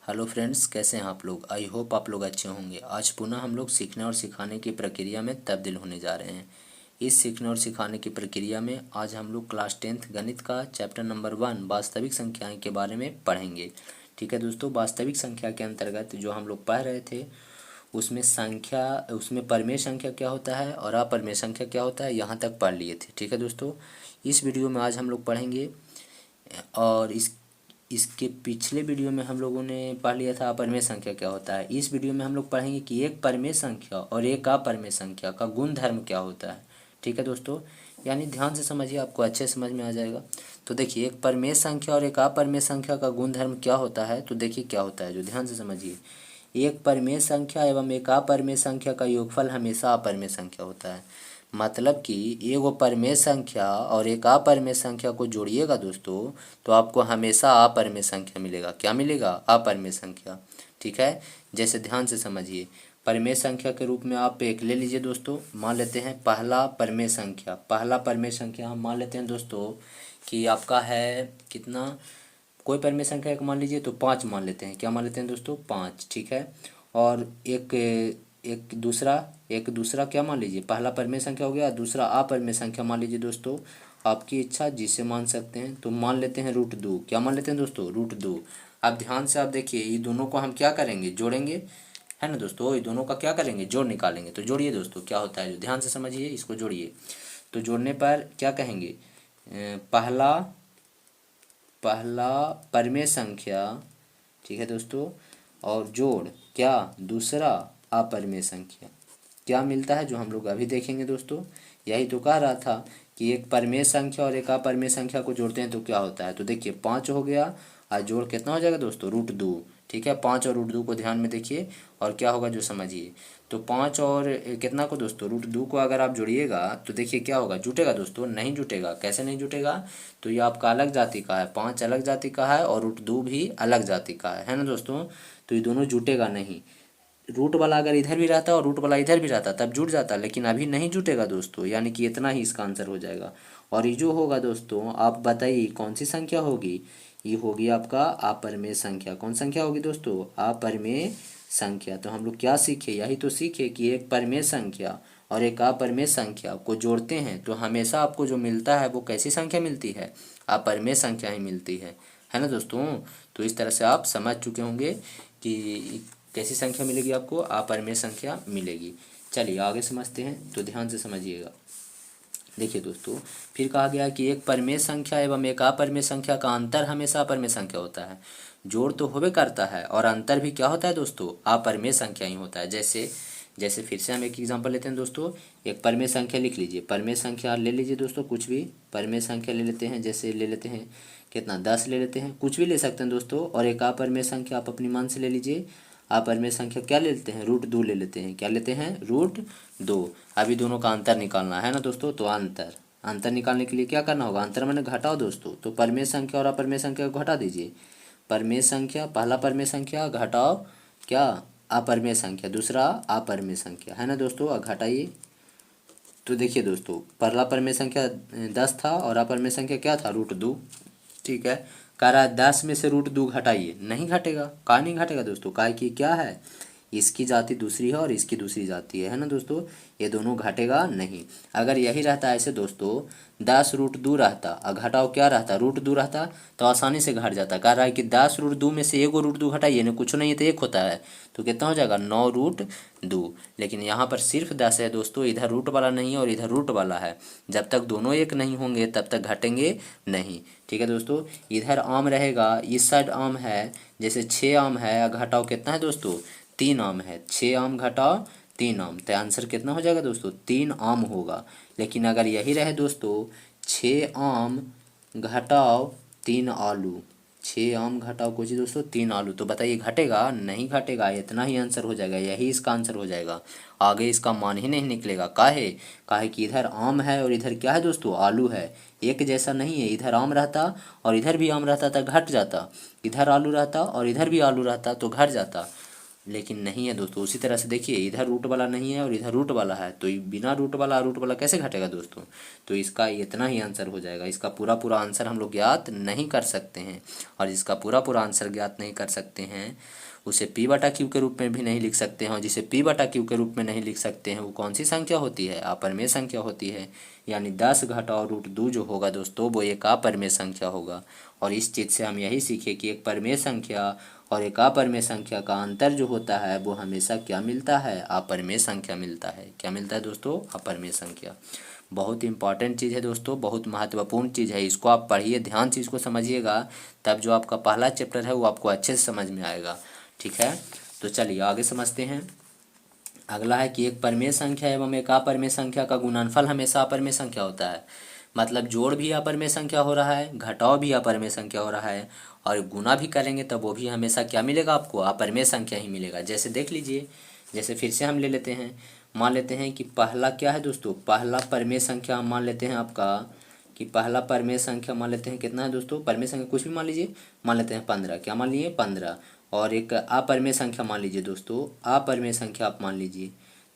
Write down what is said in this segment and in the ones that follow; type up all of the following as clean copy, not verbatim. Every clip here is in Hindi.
हेलो फ्रेंड्स, कैसे हैं आप लोग। आई होप आप लोग अच्छे होंगे। आज पुनः हम लोग सीखने और सिखाने की प्रक्रिया में तब्दील होने जा रहे हैं। इस सीखने और सिखाने की प्रक्रिया में आज हम लोग क्लास 10th गणित का चैप्टर नंबर 1 वास्तविक संख्याएं के बारे में पढ़ेंगे। ठीक है दोस्तों, वास्तविक संख्या के अंतर्गत जो हम लोग पढ़ रहे थे उसमें परिमेय संख्या क्या होता है और अपरिमेय संख्या क्या होता है, यहाँ तक पढ़ लिए थे। ठीक है दोस्तों, इस वीडियो में आज हम लोग पढ़ेंगे। और इसके पिछले वीडियो में हम लोगों ने पढ़ लिया था अपरिमेय संख्या क्या होता है। इस वीडियो में हम लोग पढ़ेंगे कि एक परिमेय संख्या और एक अपरिमेय संख्या का गुण धर्म क्या होता है। ठीक है दोस्तों, यानी ध्यान से समझिए, आपको अच्छे समझ में आ जाएगा। तो देखिए, एक परिमेय संख्या और एक अपरिमेय संख्या का गुण धर्म क्या होता है, तो देखिए क्या होता है, जो ध्यान से समझिए। एक परिमेय संख्या एवं एक अपरिमेय संख्या का योगफल हमेशा अपरिमेय संख्या होता है। मतलब कि एगो परिमेय संख्या और एक अपरिमेय संख्या को जोड़िएगा दोस्तों, तो आपको हमेशा अपरिमेय संख्या मिलेगा। क्या मिलेगा? अपरिमेय संख्या। ठीक है, जैसे ध्यान से समझिए। परिमेय संख्या के रूप में आप एक ले लीजिए दोस्तों, मान लेते हैं पहला परिमेय संख्या। पहला परिमेय संख्या हम मान लेते हैं दोस्तों कि आपका है कितना, कोई परिमेय संख्या एक मान लीजिए, तो 5 मान लेते हैं। क्या मान लेते हैं दोस्तों? 5। ठीक है, और एक दूसरा क्या मान लीजिए, पहला परिमेय संख्या हो गया, दूसरा अपरिमेय संख्या मान लीजिए दोस्तों। आपकी इच्छा जिसे मान सकते हैं, तो मान लेते हैं √2। क्या मान लेते हैं दोस्तों? √2। अब ध्यान से आप देखिए, ये दोनों को हम क्या करेंगे, जोड़ेंगे, है ना दोस्तों। ये दोनों का क्या करेंगे, जोड़ निकालेंगे। तो जोड़िए दोस्तों, क्या होता है, जो ध्यान से समझिए, इसको जोड़िए। तो जोड़ने पर क्या कहेंगे, पहला पहला परिमेय संख्या, ठीक है दोस्तों, और जोड़ क्या, दूसरा अपरिमेय संख्या। क्या मिलता है, जो हम लोग अभी देखेंगे दोस्तों। यही तो कह रहा था कि एक परिमेय संख्या और एक अपरिमेय संख्या को जोड़ते हैं तो क्या होता है। तो देखिए, 5 हो गया और जोड़ कितना हो जाएगा दोस्तों, √2। ठीक है, 5 और √2 को ध्यान में देखिए, और क्या होगा जो समझिए। तो 5 और कितना को दोस्तों, √2 को अगर आप जोड़िएगा तो देखिए क्या होगा, जुटेगा दोस्तों? नहीं जुटेगा। कैसे नहीं जुटेगा? तो ये आपका अलग जाति का है, 5 अलग जाति का है और √2 भी अलग जाति का है ना दोस्तों। तो ये दोनों जुटेगा नहीं। रूट वाला अगर इधर भी रहता और रूट वाला इधर भी रहता तब जुट जाता, लेकिन अभी नहीं जुटेगा दोस्तों, यानी कि इतना ही इसका आंसर हो जाएगा। और ये जो होगा दोस्तों, आप बताइए कौन सी संख्या होगी। ये होगी आपका अपरिमेय संख्या। कौन संख्या होगी दोस्तों? अपरिमेय संख्या। तो हम लोग क्या सीखे, यही तो सीखे कि एक परिमेय संख्या और एक अपरिमेय संख्या को जोड़ते हैं तो हमेशा आपको जो मिलता है वो कैसी संख्या मिलती है, अपरिमेय संख्या ही मिलती है ना दोस्तों। तो इस तरह से आप समझ चुके होंगे कि कैसी संख्या मिलेगी आपको, अपरिमेय संख्या मिलेगी। चलिए आगे समझते हैं, तो ध्यान से समझिएगा। देखिए दोस्तों, फिर कहा गया कि एक परिमेय संख्या एवं एक अपरिमेय संख्या का अंतर हमेशा अपरिमेय संख्या होता है। जोड़ तो होबे करता है और अंतर भी क्या होता है दोस्तों, अपरिमेय संख्या ही होता है। जैसे जैसे फिर से हम एक एग्जांपल लेते हैं दोस्तों। एक परिमेय संख्या लिख लीजिए, परिमेय संख्या ले लीजिए दोस्तों, कुछ भी परिमेय संख्या ले लेते हैं। जैसे ले लेते हैं कितना, 10 ले लेते हैं, कुछ भी ले सकते हैं दोस्तों। और एक अपरिमेय संख्या आप अपनी मन से ले लीजिए। अपरिमेय संख्या क्या ले लेते हैं, √2 ले लेते हैं। क्या लेते हैं, √2। अभी दोनों का अंतर निकालना है ना दोस्तों। तो अंतर निकालने के लिए क्या करना होगा, अंतर मैंने घटाओ दोस्तों। तो परिमेय संख्या और अपरिमेय संख्या को घटा दीजिए। परिमेय संख्या, पहला परिमेय संख्या घटाओ क्या, अपरिमेय संख्या, दूसरा अपरिमेय संख्या, है ना दोस्तों। घटाइए। तो देखिए दोस्तों, पहला परिमेय संख्या 10 था और अपरिमेय संख्या क्या था, √2। ठीक है, कह रहा है 10 में से √2 घटाइए, नहीं घटेगा। का नहीं घटेगा दोस्तों, का कि क्या है, इसकी जाति दूसरी है और इसकी दूसरी जाति है ना दोस्तों। ये दोनों घटेगा नहीं। अगर यही रहता ऐसे दोस्तों, 10 √2 रहता और घटाओ क्या रहता, √2 रहता, तो आसानी से घट जाता। कह रहा है कि 10 √2 में से एगो √2 घटाइए ना, कुछ नहीं है तो एक होता है, तो कितना हो जाएगा, 9√2। लेकिन यहाँ पर सिर्फ 10 है दोस्तों, इधर रूट वाला नहीं है और इधर रूट वाला है। जब तक दोनों एक नहीं होंगे तब तक घटेंगे नहीं। ठीक है दोस्तों, इधर आम रहेगा, इस साइड आम है, जैसे 6 आम है, घटाओ कितना है दोस्तों, 3 आम है। 6 आम घटाओ 3 आम, तो आंसर कितना हो जाएगा दोस्तों, 3 आम होगा। लेकिन अगर यही रहे दोस्तों, 6 आम घटाओ 3 आलू, 6 आम घटाओ कुछ ही दोस्तों, 3 आलू, तो बताइए घटेगा, नहीं घटेगा। इतना ही आंसर हो जाएगा, यही इसका आंसर हो जाएगा। आगे इसका मान ही नहीं निकलेगा। काहे कि इधर आम है और इधर क्या है दोस्तों, आलू है। एक जैसा नहीं है, इधर आम रहता और इधर भी आम रहता तो घट जाता, इधर आलू रहता और इधर भी आलू रहता तो घट जाता। लेकिन नहीं है दोस्तों। उसी तरह से देखिए, इधर रूट वाला नहीं है और इधर रूट वाला है, तो बिना रूट वाला कैसे घटेगा दोस्तों। तो इसका इतना ही आंसर हो जाएगा। इसका पूरा पूरा आंसर हम लोग ज्ञात नहीं कर सकते हैं, और जिसका पूरा पूरा आंसर ज्ञात नहीं कर सकते हैं उसे पी बटा क्यू के रूप में भी नहीं लिख सकते हैं, और जिसे पी बटा क्यू के रूप में नहीं लिख सकते हैं वो कौन सी संख्या होती है, अपरिमेय संख्या होती है। यानी 10 घटाओ रूट 2 जो होगा दोस्तों वो एक अपरिमेय संख्या होगा। और इस चीज़ से हम यही सीखे कि एक परिमेय संख्या और एक अपरिमेय संख्या का अंतर जो होता है वो हमेशा क्या मिलता है, अपरिमेय संख्या मिलता है। क्या मिलता है दोस्तों, अपरिमेय संख्या। बहुत इंपॉर्टेंट चीज़ है दोस्तों, बहुत महत्वपूर्ण चीज़ है। इसको आप पढ़िए, ध्यान से इसको समझिएगा, तब जो आपका पहला चैप्टर है वो आपको अच्छे से समझ में आएगा। ठीक है, तो चलिए आगे समझते हैं। अगला है कि एक परिमेय संख्या एवं एक अपरिमेय संख्या का गुणनफल हमेशा अपरिमेय संख्या होता है। मतलब जोड़ भी अपरिमेय संख्या हो रहा है, घटाव भी अपरिमेय संख्या हो रहा है, और गुना भी करेंगे तब वो भी हमेशा क्या मिलेगा आपको, अपरिमेय संख्या ही मिलेगा। जैसे देख लीजिए, जैसे फिर से हम ले लेते हैं, मान लेते हैं कि पहला क्या है दोस्तों, पहला परिमेय संख्या हम मान लेते हैं आपका कि पहला परिमेय संख्या मान लेते हैं कितना है दोस्तों, परिमेय संख्या कुछ भी मान लीजिए, मान लेते हैं 15। क्या मान लिए, 15। और एक अपरिमेय संख्या मान लीजिए दोस्तों, अपरिमेय संख्या आप मान लीजिए,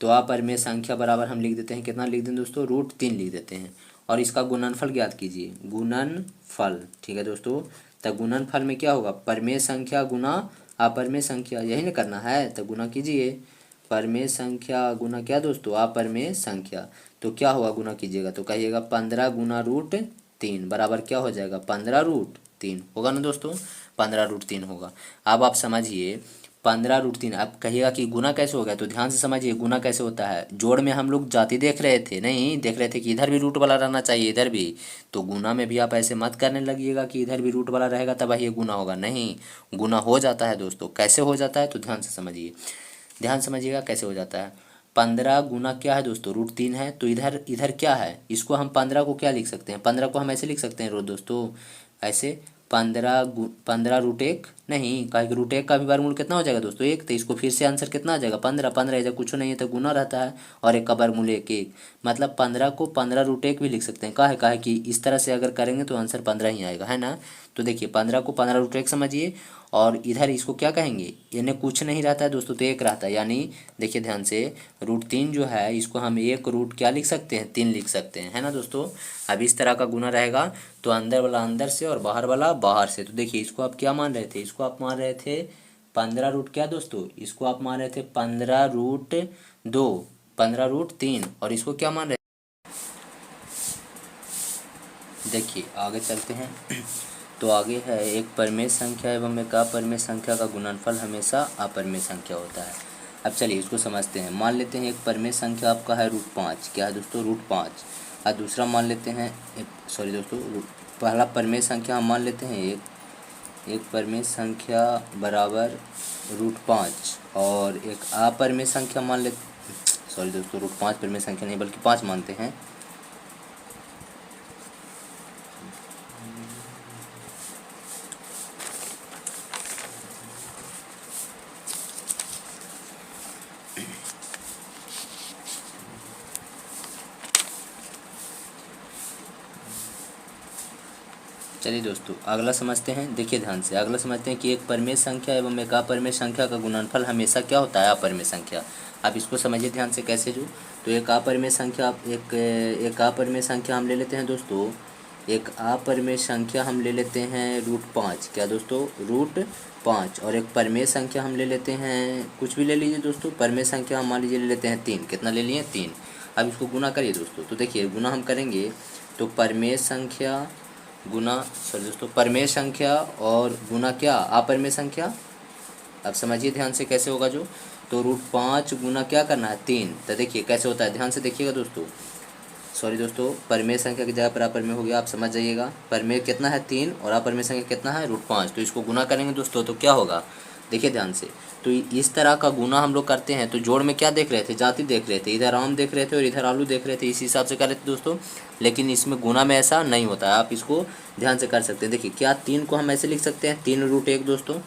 तो अपरिमेय संख्या बराबर हम लिख देते हैं, कितना लिख दें दोस्तों, √3 लिख देते हैं। और इसका गुणनफल ज्ञात कीजिए, गुणनफल। ठीक है दोस्तों, तब गुणनफल में क्या होगा, परिमेय संख्या गुना अपरिमेय संख्या, यही ना करना है, तो गुना कीजिए, परिमेय संख्या गुना क्या दोस्तों, अपरिमेय संख्या। तो क्या होगा, गुना कीजिएगा तो कहिएगा 15 गुना √3 बराबर क्या हो जाएगा, 15√3 होगा ना दोस्तों, 15√3 होगा। अब आप समझिए 15√3, अब कहिएगा कि गुना कैसे हो गया, तो ध्यान से समझिए गुना कैसे होता है। जोड़ में हम लोग जाति देख रहे थे, नहीं देख रहे थे कि इधर भी रूट वाला रहना चाहिए, इधर भी, तो गुना में भी आप ऐसे मत करने लगिएगा कि इधर भी रूट वाला रहेगा तब ये गुना होगा, नहीं, गुना हो जाता है दोस्तों। कैसे हो जाता है, तो ध्यान से समझिए, ध्यान समझिएगा कैसे हो जाता है। 15 गुना क्या है दोस्तों, √3 है, तो इधर इधर क्या है, इसको हम 15 को क्या लिख सकते हैं, 15 को हम ऐसे लिख सकते हैं रोज दोस्तों, ऐसे 15 √1 नहीं, कहे कि √1 का भी वर्गमूल कितना हो जाएगा दोस्तों, 1, तो इसको फिर से आंसर कितना आ जाएगा, 15। 15 इधर कुछ नहीं है तो गुना रहता है, और 1 का वर्गमूल 1 1, मतलब 15 को 15 √1 भी लिख सकते हैं। काहे कि इस तरह से अगर करेंगे तो आंसर 15 ही आएगा, है ना। तो देखिए 15 को 15 √1 समझिए, और इधर इसको क्या कहेंगे, इन्हें कुछ नहीं रहता है दोस्तों तो 1 रहता है, यानी देखिए ध्यान से, √3 जो है इसको हम 1 रूट क्या लिख सकते हैं, 3 लिख सकते हैं, है ना दोस्तों। अब इस तरह का गुना रहेगा, तो अंदर वाला अंदर से और बाहर वाला बाहर से। तो देखिए इसको आप क्या मान रहे थे, इसको आप मान रहे थे 15 क्या दोस्तों, इसको आप मान रहे थे 15√2, 15√3, और इसको क्या मान रहे, देखिए आगे चलते हैं। तो आगे है, एक परिमेय संख्या एवं एक अपरिमेय संख्या का गुणनफल हमेशा अपरिमेय संख्या होता है। अब चलिए इसको समझते हैं। मान लेते हैं एक परिमेय संख्या आपका है √5, क्या है दोस्तों, √5। और दूसरा मान लेते हैं, सॉरी दोस्तों, पहला परिमेय संख्या हम मान लेते हैं एक परिमेय संख्या बराबर √5, और एक अपरिमेय संख्या मान लेते, सॉरी दोस्तों, √5 परिमेय संख्या नहीं बल्कि 5 मानते हैं। चलिए दोस्तों अगला समझते हैं, देखिए ध्यान से, अगला समझते हैं कि एक परिमेय संख्या एवं एक अपरिमेय संख्या का गुणनफल हमेशा क्या होता है, अपरिमेय संख्या। आप इसको समझिए ध्यान से कैसे जो, तो एक अपरिमेय संख्या, एक अपरिमेय संख्या हम ले लेते हैं दोस्तों, एक अपरिमेय संख्या हम ले लेते हैं √5, क्या दोस्तों, √5, और एक परिमेय संख्या हम ले लेते हैं, कुछ भी ले लीजिए दोस्तों, परिमेय संख्या हम मान लीजिए ले लेते हैं 3, कितना ले लिए, 3। अब इसको गुना करिए दोस्तों, तो देखिए गुना हम करेंगे तो परिमेय संख्या गुना, सॉरी दोस्तों, परिमेय संख्या और गुना क्या, अपरिमेय संख्या। अब समझिए ध्यान से कैसे होगा जो, तो √5 गुना क्या करना है, 3। तो देखिए कैसे होता है, ध्यान से देखिएगा दोस्तों, सॉरी दोस्तों, परिमेय संख्या की जगह पर अपरिमेय हो गया, आप समझ जाइएगा। परिमेय कितना है 3 और अपरिमेय संख्या कितना है √5, तो इसको गुना करेंगे दोस्तों तो क्या होगा, देखिए ध्यान से, तो इस तरह का गुना हम लोग करते हैं। तो जोड़ में क्या देख रहे थे, जाति देख रहे थे, इधर आम देख रहे थे और इधर आलू देख रहे थे, इस हिसाब से कर रहे थे दोस्तों। लेकिन इसमें गुना में ऐसा नहीं होता है, आप इसको ध्यान से कर सकते हैं। देखिए क्या 3 को हम ऐसे लिख सकते हैं, 3√1 दोस्तों,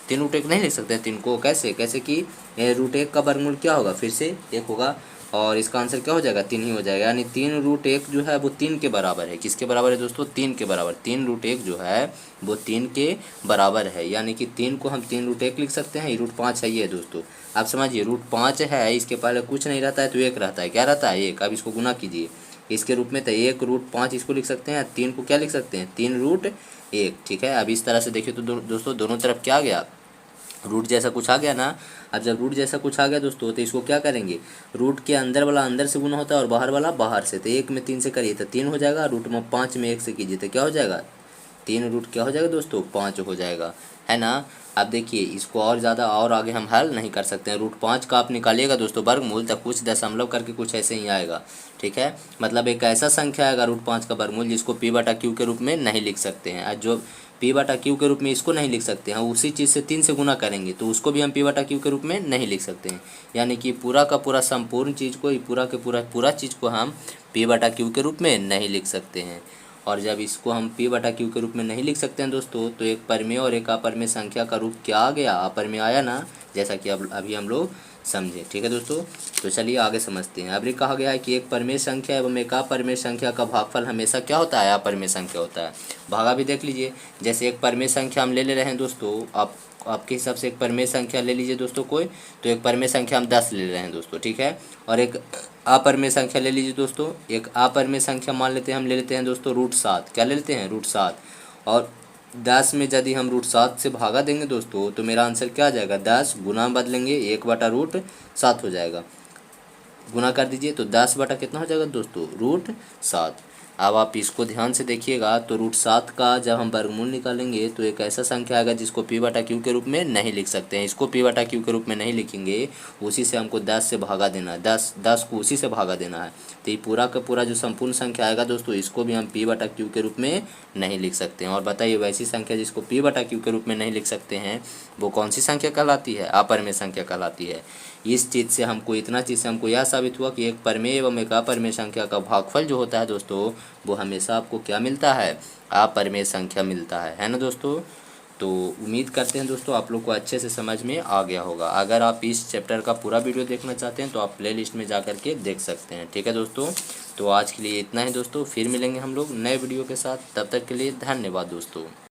3√1 नहीं लिख सकते हैं 3 को, कैसे कि √1 का वर्गमूल क्या होगा, फिर से 1 होगा, और इसका आंसर क्या हो जाएगा, 3 ही हो जाएगा। यानी 3√1 जो है वो 3 के बराबर है। किसके बराबर है दोस्तों, 3 के बराबर। 3√1 जो है वो 3 के बराबर है। यानी कि 3 को हम 3√1 लिख सकते हैं। √5 है ये दोस्तों। आप समझिए, √5 है, इसके पहले कुछ नहीं रहता है तो 1 रहता है। क्या रहता है, 1। अब इसको गुना कीजिए इसके रूप में, तो 1√5 इसको लिख सकते हैं। 3 को क्या लिख सकते हैं, 3√1। ठीक है, अब इस तरह से देखिए तो दोस्तों दोनों तरफ क्या आ गया, रूट जैसा कुछ आ गया ना। अब जब रूट जैसा कुछ आ गया दोस्तों, तो इसको क्या करेंगे, रूट के अंदर वाला अंदर से गुना होता है और बाहर वाला बाहर से। तो 1 में 3 से करिए तो 3 हो जाएगा, √5 में 1 से कीजिए तो क्या हो जाएगा, 3 क्या हो जाएगा दोस्तों, 5 हो जाएगा, है ना। अब देखिए इसको और ज़्यादा और आगे हम हल नहीं कर सकते हैं। √5 का आप निकालिएगा दोस्तों वर्गमूल, तब कुछ दशमलव करके कुछ ऐसे ही आएगा। ठीक है, मतलब एक ऐसा संख्या आएगा √5 का वर्गमूल जिसको p/q के रूप में नहीं लिख सकते हैं। जो p/q के रूप में इसको नहीं लिख सकते हैं, उसी चीज़ से 3 से गुना करेंगे तो उसको भी हम p/q के रूप में नहीं लिख सकते हैं। यानी कि पूरा का पूरा संपूर्ण चीज़ को, पूरा के पूरा चीज़ को हम p/q के रूप में नहीं लिख सकते हैं। और जब इसको हम p/q के रूप में नहीं लिख सकते हैं दोस्तों, तो एक परिमेय और एक अपरिमेय संख्या का रूप क्या आ गया, अपरिमेय आया ना, जैसा कि अब अभी हम लोग समझे। ठीक है दोस्तों, तो चलिए आगे समझते हैं। अभी कहा गया है कि एक परिमेय संख्या एवं एक अपरिमेय संख्या का भागफल हमेशा क्या होता है, अपरिमेय संख्या होता है। भागा भी देख लीजिए, जैसे एक परिमेय संख्या हम ले रहे हैं दोस्तों, आपके हिसाब से एक परिमेय संख्या ले लीजिए दोस्तों कोई, तो एक परिमेय संख्या हम 10 ले रहे हैं दोस्तों। ठीक है, और एक अपरिमेय संख्या ले लीजिए दोस्तों। एक अपरिमेय संख्या मान लेते हैं, हम ले लेते हैं दोस्तों √7। क्या ले लेते हैं, √7। और 10 में यदि हम √7 से भागा देंगे दोस्तों, तो मेरा आंसर क्या आ जाएगा, 10 गुना बदलेंगे 1/√7 हो जाएगा। गुना कर दीजिए तो 10 बटा कितना हो जाएगा दोस्तों, √7। अब आप इसको ध्यान से देखिएगा, तो √7 का जब हम वर्गमूल निकालेंगे तो एक ऐसा संख्या आएगा जिसको p/q के रूप में नहीं लिख सकते हैं। इसको p/q के रूप में नहीं लिखेंगे, उसी से हमको 10 से भागा देना है, 10 को उसी से भागा देना है। तो ये पूरा का पूरा जो संपूर्ण संख्या आएगा दोस्तों, इसको भी हम p/q के रूप में नहीं लिख सकते हैं। और बताइए, वैसी संख्या जिसको p/q के रूप में नहीं लिख सकते हैं वो कौन सी संख्या कहलाती है, अपरिमेय संख्या कहलाती है। इस चीज़ से हमको, इतना चीज़ से हमको यह साबित हुआ कि एक परिमेय एवं एक अपरिमेय संख्या का भागफल जो होता है दोस्तों, वो हमेशा आपको क्या मिलता है, अपरिमेय संख्या मिलता है ना दोस्तों। तो उम्मीद करते हैं दोस्तों आप लोग को अच्छे से समझ में आ गया होगा। अगर आप इस चैप्टर का पूरा वीडियो देखना चाहते हैं तो आप प्लेलिस्ट में जा करके देख सकते हैं। ठीक है दोस्तों, तो आज के लिए इतना ही दोस्तों, फिर मिलेंगे हम लोग नए वीडियो के साथ। तब तक के लिए धन्यवाद दोस्तों।